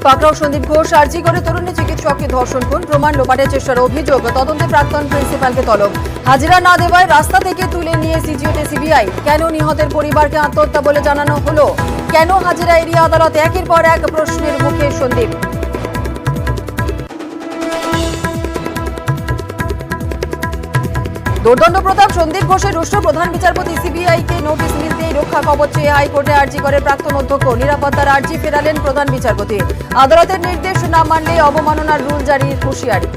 পাকড়াও সন্দীপ ঘোষ। আরজি করে তরুণী চিকিৎসককে ধর্ষণ খুন, প্রমাণ লোপাটের চেষ্টার অভিযোগ। তদন্তে প্রাক্তন প্রিন্সিপালকে তলব। হাজিরা না দেওয়ায় রাস্তা থেকে তুলে নিয়ে সিজিওতে সিবিআই। কেন নিহতের পরিবারকে আত্মহত্যা বলে জানানো হলো? কেন হাজিরা এড়িয়ে আদালত? একের পর এক প্রশ্নের মুখে সন্দীপ। দোর্দণ্ড প্রতাপ সন্দীপ ঘোষের রুষ্ট প্রধান বিচারপতি সিবিআইকে নোটিশ মিলতেই রক্ষা কবচ চেয়ে হাইকোর্টে আরজি করে প্রাক্তন অধ্যক্ষ। নিরাপত্তার আরজি ফেরালেন প্রধান বিচারপতি। আদালতের নির্দেশ না মানলে অবমাননার রুল জারির হুঁশিয়ারি।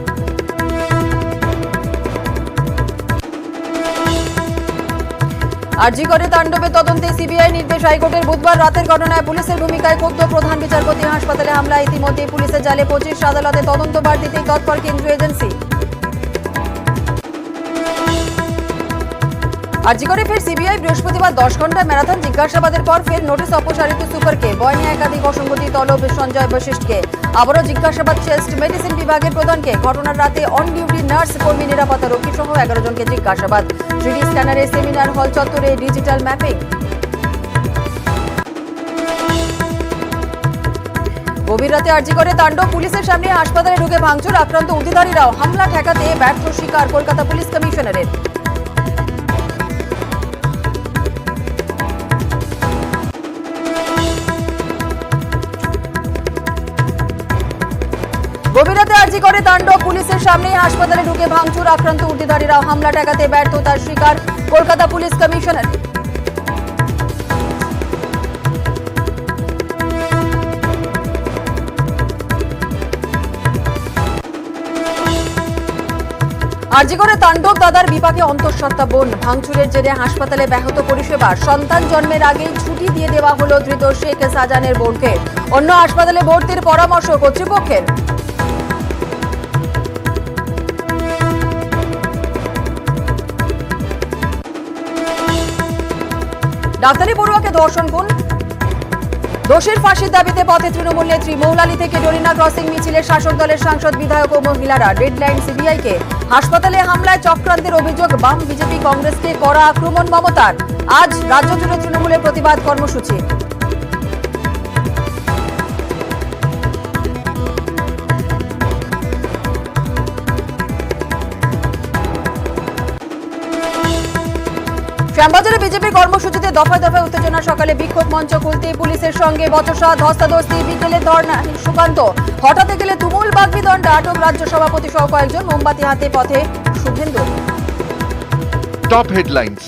আরজি করে তাণ্ডবে তদন্তে সিবিআই নির্দেশ। হাইকোর্টের বুধবার রাতের ঘটনায় পুলিশের ভূমিকায় ক্ষুব্ধ প্রধান বিচারপতি। হাসপাতালে হামলা ইতিমধ্যে পুলিশের জালে 25। আদালতে তদন্ত বার দিতেই তৎপর কেন্দ্রীয় এজেন্সি। আরজি করে ফের সিবিআই। বৃহস্পতিবার 10 ঘন্টা ম্যারাথন জিজ্ঞাসাবাদের পর ফের নোটিশ অপসারিত সুপারকে। বয়নে একাধিক অসঙ্গতি তলব সঞ্জয় বশিষ্ঠকে। আবারও জিজ্ঞাসাবাদ চেস্ট মেডিসিন বিভাগের প্রধানকে। ঘটনার রাতে অন ডিউটি নার্স, কর্মী, নিরাপত্তা রক্ষী সহ 11 জনকে জিজ্ঞাসাবাদ। 3D স্ক্যানারে সেমিনার হল চত্বরে ডিজিটাল ম্যাপিং। গভীর রাতে আরজি করে তাণ্ডব, পুলিশের সামনে হাসপাতালে ঢুকে ভাঙচুর। আক্রান্ত উর্দিধারীরাও। হামলা ঠেকাতে ব্যর্থ স্বীকার কলকাতা পুলিশ কমিশনারের। গভীরাতে আরজি করে তাণ্ডব, পুলিশের সামনেই হাসপাতালে ঢুকে ভাঙচুর। আক্রান্ত উর্দিধারীরা। হামলা ঠেকাতে ব্যর্থতার স্বীকার কলকাতা পুলিশ কমিশনার। আরজি করে তাণ্ডব, দাদার বিপাকে অন্তঃসত্ত্বা বোন। ভাঙচুরের জেরে হাসপাতালে ব্যাহত পরিষেবা। সন্তান জন্মের আগেই ছুটি দিয়ে দেওয়া হলো ধৃত শেখ শাহজাহানের বোনকে। অন্য হাসপাতালে ভর্তির পরামর্শ কর্তৃপক্ষের। ডাক্তারি পড়ুয়াকে ধর্ষণ খুন, দোষীর ফাঁসির দাবিতে পথে তৃণমূল নেত্রী। মৌলালি থেকে ডরিনা ক্রসিং মিছিলে শাসক দলের সাংসদ, বিধায়ক ও মহিলারা। ডেডলাইন সিবিআইকে। হাসপাতালে হামলায় চক্রান্তের অভিযোগ। বাম, বিজেপি, কংগ্রেসকে কড়া আক্রমণ মমতার। আজ রাজ্য জুড়ে তৃণমূলের প্রতিবাদ কর্মসূচি। শ্যামবাজারে বিজেপির কর্মসূচিতে দফায় দফায় উত্তেজনা। সকালে বিক্ষোভ মঞ্চ খুলতে পুলিশের সঙ্গে বচসা, ধস্তাধস্তি। বিকেলে ধর্ণা সুকান্ত। হঠাৎ গেলে তুমুল বাগবিতণ্ডা। আটক রাজ্য সভাপতি সহ কয়েকজন। মোমবাতি হাতে পথে শুভেন্দু। Top headlines.